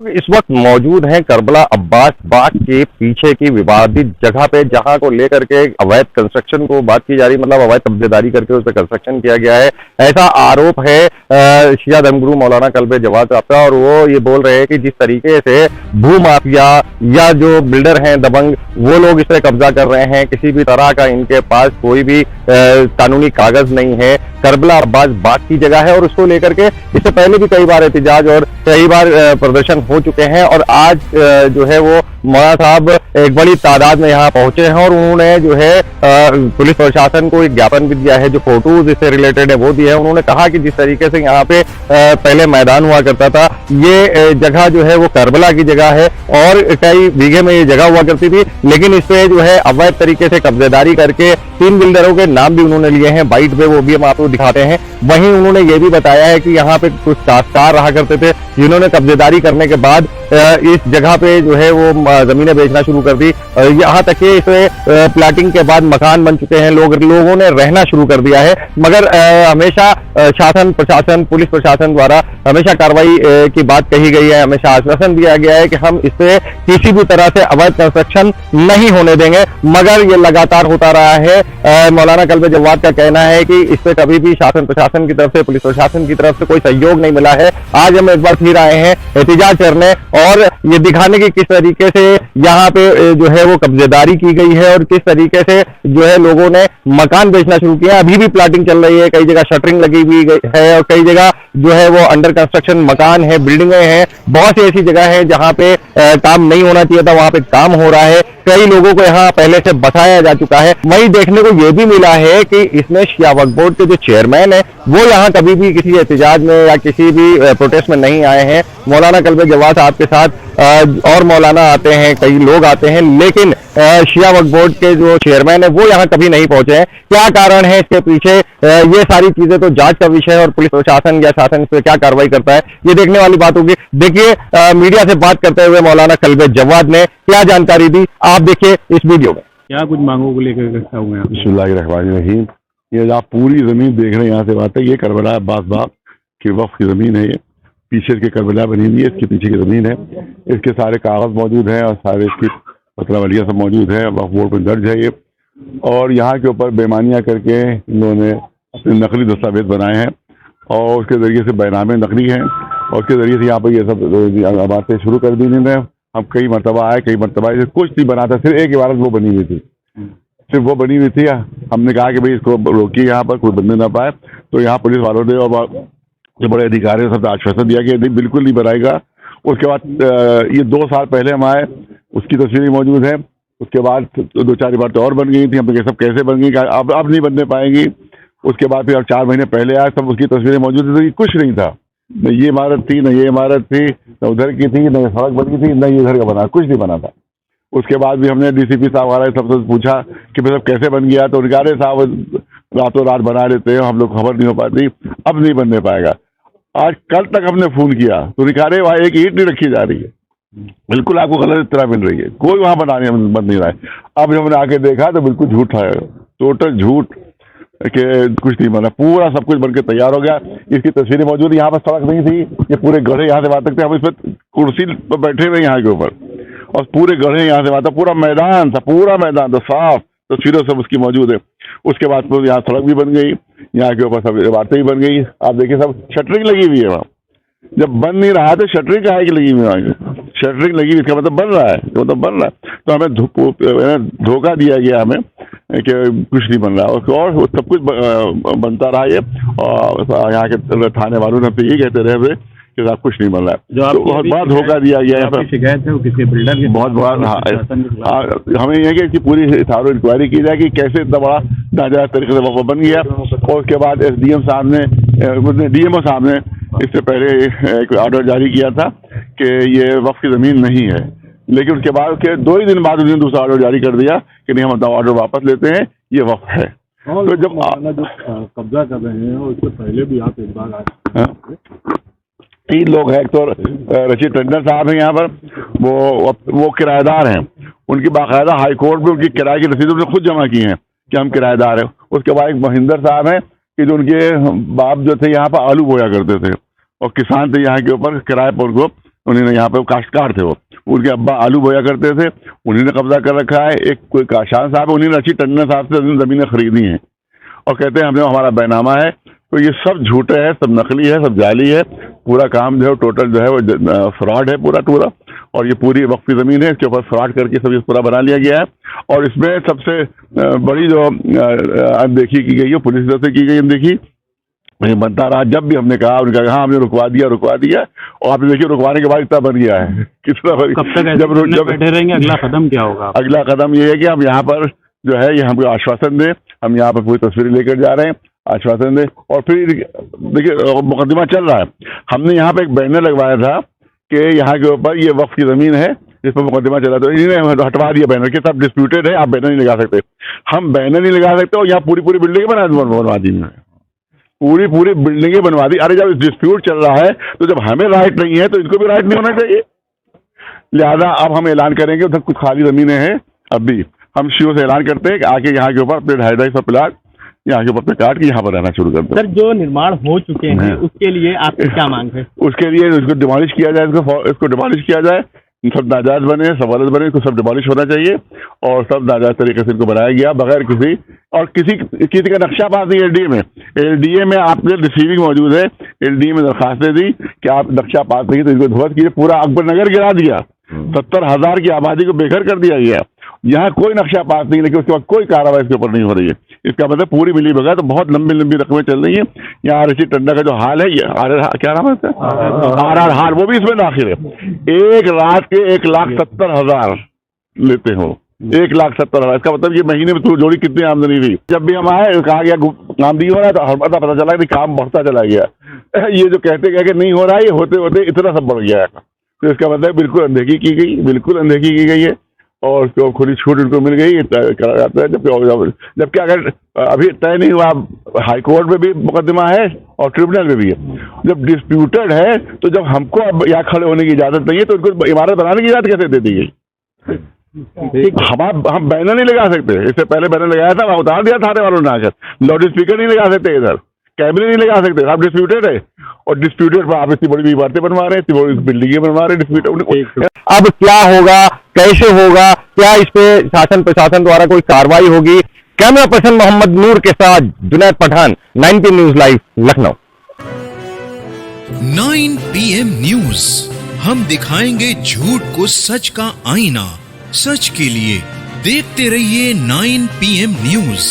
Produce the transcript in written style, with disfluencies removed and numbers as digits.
इस वक्त मौजूद हैं करबला अब्बास बाग के पीछे की विवादित जगह पे, जहां को लेकर के अवैध कंस्ट्रक्शन को बात की जा रही, मतलब अवैध कब्जेदारी करके उस पर कंस्ट्रक्शन किया गया है, ऐसा आरोप है शिया धर्मगुरु मौलाना कल्बे जवाद साहब का। और वो ये बोल रहे हैं कि जिस तरीके से भू माफिया या जो बिल्डर हैं दबंग, वो लोग इस पर कब्जा कर रहे हैं, किसी भी तरह का इनके पास कोई भी कानूनी कागज नहीं है। करबला अब्बास बाग की जगह है और उसको लेकर के इससे पहले भी कई बार एहतजाज और कई बार प्रदर्शन हो चुके हैं। और आज जो है वो मौलाना साहब एक बड़ी तादाद में यहाँ पहुंचे हैं और उन्होंने जो है पुलिस प्रशासन को एक ज्ञापन भी दिया है, जो फोटोज इससे रिलेटेड है वो दिया है। उन्होंने कहा कि जिस तरीके से यहाँ पे पहले मैदान हुआ करता था, ये जगह जो है वो करबला की जगह है और कई बीघे में ये जगह हुआ करती थी, लेकिन इस पे जो है अवैध तरीके से कब्जेदारी करके 3 बिल्डरों के नाम भी उन्होंने लिए हैं बाइट पे, वो भी हम आपको दिखाते हैं। वहीं उन्होंने ये भी बताया है कि यहाँ पे कुछ साहूकार रहा करते थे, जिन्होंने कब्जेदारी करने के बाद इस जगह पे जो है वो जमीनें बेचना शुरू कर दी। यहाँ तक कि इस प्लाटिंग के बाद मकान बन चुके हैं, लोगों ने रहना शुरू कर दिया है। मगर हमेशा शासन प्रशासन, पुलिस प्रशासन द्वारा हमेशा कार्रवाई की बात कही गई है, हमेशा आश्वासन दिया गया है कि हम इस पे किसी भी तरह से अवैध कंस्ट्रक्शन नहीं होने देंगे, मगर ये लगातार होता रहा है। मौलाना कल्बे जवाद का कहना है कि इस पे कभी भी शासन प्रशासन की तरफ से, पुलिस प्रशासन की तरफ से कोई सहयोग नहीं मिला है। आज हम एक बार फिर आए हैं एहतजाज करने और ये दिखाने की किस तरीके से यहाँ पे जो है वो कब्जेदारी की गई है और किस तरीके से जो है लोगों ने मकान बेचना शुरू किया। अभी भी प्लाटिंग चल रही है, कई जगह शटरिंग लगी हुई है और कई जगह जो है वो अंडर कंस्ट्रक्शन मकान है, बिल्डिंगें हैं। बहुत सी ऐसी जगह है जहाँ पे काम नहीं होना चाहिए था, वहां पे काम हो रहा है। कई लोगों को यहाँ पहले से बसाया जा चुका है। वहीं देखने को यह भी मिला है कि इसमें शिया वक्फ बोर्ड के जो चेयरमैन है वो यहाँ कभी भी किसी एहतजाज में या किसी भी प्रोटेस्ट में नहीं आए हैं। मौलाना कल्बे जवाद साहब के साथ और मौलाना आते हैं, कई लोग आते हैं, लेकिन शिया वक्फ बोर्ड के जो चेयरमैन है वो यहाँ कभी नहीं पहुंचे हैं। क्या कारण है इसके पीछे, ये सारी चीजें तो जांच का विषय है और पुलिस प्रशासन या शासन इस पर क्या कार्रवाई करता है ये देखने वाली बात होगी। देखिए मीडिया से बात करते हुए मौलाना कल्बे जवाद ने क्या जानकारी दी, आप देखिए इस वीडियो में। क्या कुछ मांगों को लेकर इकट्ठा हुए हैं? बिस्मिल्लाहिर्रहमानिर्रहीम। ये आप पूरी जमीन देख रहे हैं, यहाँ से बात है, ये करबला अब्बास बाग की वक्फ की जमीन है। ये पीछे के करबला बनी हुई है, इसके पीछे की जमीन है। इसके सारे कागज मौजूद हैं और सारे इसकी पत्रावलियाँ सब मौजूद है, वक्फ बोर्ड पर दर्ज है ये। और यहाँ के ऊपर बेईमानियाँ करके इन्होंने अपने नकली दस्तावेज बनाए हैं और उसके ज़रिए से बैनामे नकली हैं और उसके ज़रिए से यहाँ पर ये सब बातें शुरू कर दी इन्होंने। हम कई मरतबा आए, कई मरतबा कुछ नहीं बना था, सिर्फ एक इबारत वो बनी हुई थी, सिर्फ वो बनी हुई थी। हमने कहा कि भाई इसको रोकिए, यहाँ पर कोई बनने ना पाए। तो यहाँ पुलिस वालों ने और जो बड़े अधिकारी सब आश्वासन दिया कि नहीं, बिल्कुल नहीं बनाएगा। उसके बाद ये 2 साल पहले हम आए, उसकी तस्वीरें मौजूद है। उसके बाद 2-4 इबारतें और बन गई थी, हम सब कैसे बन गई, अब नहीं बनने पाएंगी। उसके बाद फिर 4 महीने पहले आए, सब उसकी तस्वीरें मौजूद थी। तो ये कुछ नहीं था, न ये इमारत थी, न ये इमारत थी, न उधर की थी, न सड़क बनी थी, न ये इधर का बना, कुछ नहीं बना था। उसके बाद भी हमने डीसीपी साहब वाले सबसे पूछा कि भाई सब कैसे बन गया, तो उनका अरे साहब रातों रात बना लेते हैं, हम लोग खबर नहीं हो पाती, अब नहीं बनने पाएगा। आज कल तक हमने फोन किया तो उनका अरे वहाँ एक ईंट नहीं रखी जा रही है, बिल्कुल आपको गलत इत्तला मिल रही है, कोई वहाँ बनाने बन नहीं रहा है। अब जब हमने आके देखा तो बिल्कुल झूठ था, टोटल झूठ कि कुछ नहीं बना, पूरा सब कुछ बनके तैयार हो गया। इसकी तस्वीरें मौजूद, यहाँ पर सड़क नहीं थी, ये पूरे गढ़े यहाँ से बात तक थे, हम इस पर कुर्सी पर बैठे हुए यहाँ के ऊपर और पूरे गढ़े यहाँ से बात, पूरा मैदान था, पूरा मैदान था साफ, तस्वीरें सब उसकी मौजूद है। उसके बाद तो यहाँ सड़क भी बन गई, यहाँ के ऊपर सब इमारतें भी बन गई। आप देखिए सब शटरिंग लगी हुई है वहाँ, जब बन नहीं रहा तो शटरिंग काहे की लगी हुई है, शटरिंग लगी हुई, इसका मतलब बन रहा है, मतलब बन रहा है। तो हमें धोखा दिया गया हमें कि कुछ नहीं बन रहा और सब कुछ बनता रहा ये। और यहाँ के थाने वालों ने तो यही कहते रहे थे कि साहब कुछ नहीं बन रहा है, तो बहुत बड़ा धोखा दिया गया है। शिकायत है किसी बिल्डर की, बहुत बड़ा। हमें यह कि इसकी पूरी थारो इंक्वायरी की जाए कि कैसे इतना बड़ा नाजायज तरीके से वक्फ बन गया। और उसके बाद SDM साहब ने, DMO साहब ने इससे पहले एक ऑर्डर जारी किया था कि ये वक्फ की ज़मीन नहीं है, लेकिन उसके बाद के 2 ही दिन बाद उन्होंने दूसरा ऑर्डर जारी कर दिया कि नहीं, हम अपना ऑर्डर वापस लेते हैं, ये वक्फ है। तो जब कब्जा कर रहे हैं और उससे पहले भी आप एक बार आए, 3 लोग हैं। एक तो रशीद टंडन साहब हैं यहाँ पर, वो किराएदार हैं, उनकी बाकायदा हाई कोर्ट में उनकी किराए की रसीद उन्होंने खुद जमा की हैं कि हम किराएदार हैं। उसके बाद एक महिंदर साहब हैं कि जो उनके बाप जो थे यहाँ पर आलू बोया करते थे और किसान थे यहाँ के ऊपर, किराए पर उनको उन्होंने यहाँ पे काश्तकार थे, वो उनके अब्बा आलू बोया करते थे, उन्होंने कब्जा कर रखा है। एक कोई काशान साहब है, उन्होंने अच्छी टंडन साहब से ज़मीनें खरीदी हैं और कहते हैं हमने हमारा बैनामा है। तो ये सब झूठे है, सब नकली है, सब जाली है। पूरा काम जो है टोटल जो है वो फ्रॉड है पूरा। और ये पूरी वक्फ की ज़मीन है, इसके ऊपर फ्रॉड करके सब इस पूरा बना लिया गया है। और इसमें सबसे बड़ी जो अनदेखी की गई है पुलिस की तरफ से की गई अनदेखी, बनता रहा। जब भी हमने कहा उन्होंने कहा हाँ हमने रुकवा दिया और आप देखिए रुकवाने के बाद इतना बन गया है, कितना बन। कब तक जब बैठे रहेंगे, अगला कदम क्या होगा? अगला कदम ये है कि हम यहाँ पर जो है ये हमको आश्वासन दें, हम यहाँ पर पूरी तस्वीरें लेकर जा रहे हैं, आश्वासन दें। और फिर देखिए मुकदमा चल रहा है। हमने यहाँ पे एक बैनर लगवाया था कि यहाँ के ऊपर ये वक्फ की ज़मीन है, इस पर मुकदमा चला, तो इन्होंने हटवा दिया बैनर के, सब डिस्प्यूटेड है, आप बैनर नहीं लगा सकते। हम बैनर नहीं लगा सकते और यहाँ पूरी बिल्डिंगें बनवा दी, पूरी बिल्डिंगें बनवा दी। अरे जब डिस्प्यूट चल रहा है तो जब हमें राइट नहीं है तो इनको भी राइट नहीं होना चाहिए। लिहाजा अब हम ऐलान करेंगे, उधर कुछ खाली ज़मीनें हैं, अब भी हम शिव से ऐलान करते हैं कि आके यहाँ के ऊपर अपने 250 प्लाट यहाँ के ऊपर काट के यहाँ पर रहना शुरू कर दो। सर जो निर्माण हो चुके हैं उसके लिए आपकी क्या मांग है? उसके लिए इसको डिमोलिश किया जाए, इसको डिमोलिश किया जाए, सब नाजायज बने, सबरत बने, इसको सब डिमोलिश होना चाहिए और सब नाजायज तरीके से इनको बनाया गया बगैर किसी का नक्शा पास नहीं। एलडीए में आपने रिसीविंग मौजूद है, एलडीए में दरखास्त दे दी कि आप नक्शा पास नहीं तो इनको ध्वस्त कीजिए। पूरा अकबर नगर गिरा दिया, 70,000 की आबादी को बेघर कर दिया गया। यहाँ कोई नक्शा पास नहीं, लेकिन उसके बाद कोई कार्रवाई इसके ऊपर नहीं हो रही है। इसका मतलब पूरी मिली भगत तो बहुत लंबी रकमें चल रही हैं। यहाँ ऋषि टंडा का जो हाल है, ये क्या नाम है इसका, RR हाल, वो भी इसमें दाखिल है। एक रात के 1,70,000 लेते हो, 1,70,000। इसका मतलब ये महीने में जोड़ी कितनी आमदनी हुई। जब भी हम आए कहा गया काम नहीं हो रहा है, तो हर पता चला कि काम बढ़ता चला गया। ये जो कहते कि नहीं हो रहा है, ये होते होते इतना सब बढ़ गया है। तो इसका मतलब बिल्कुल अनदेखी की गई है और उसको खुली छूट उनको मिल गई करा जाता है। जबकि अगर अभी तय नहीं हुआ, हाई कोर्ट में भी मुकदमा है और ट्रिब्यूनल में भी है। जब डिस्प्यूटेड है तो जब हमको अब यहाँ खड़े होने की इजाजत नहीं है तो इनको इमारत बनाने की इजाजत कैसे दे दी गई? हम बैनर नहीं लगा सकते। इससे पहले बैनर लगाया था, वहाँ उतार दिया थाने वालों ने आकर। लाउड स्पीकर नहीं लगा सकते, इधर कैमरे नहीं लगा सकते। आप डिस्प्यूटेड है और डिस्प्यूटेड पर आप इतनी बड़ी इमारतें बनवा रहे हैं, इतनी बड़ी बिल्डिंगें बनवा रहे हैं डिस्प्यूटेड। अब क्या होगा, कैसे होगा, क्या इस पे शासन प्रशासन द्वारा कोई कार्रवाई होगी? कैमरा पर्सन मोहम्मद नूर के साथ Junaid Pathan, 9PM news live, Lucknow. 9 PM news, हम दिखाएंगे झूठ को सच का आईना। सच के लिए देखते रहिए 9 PM न्यूज।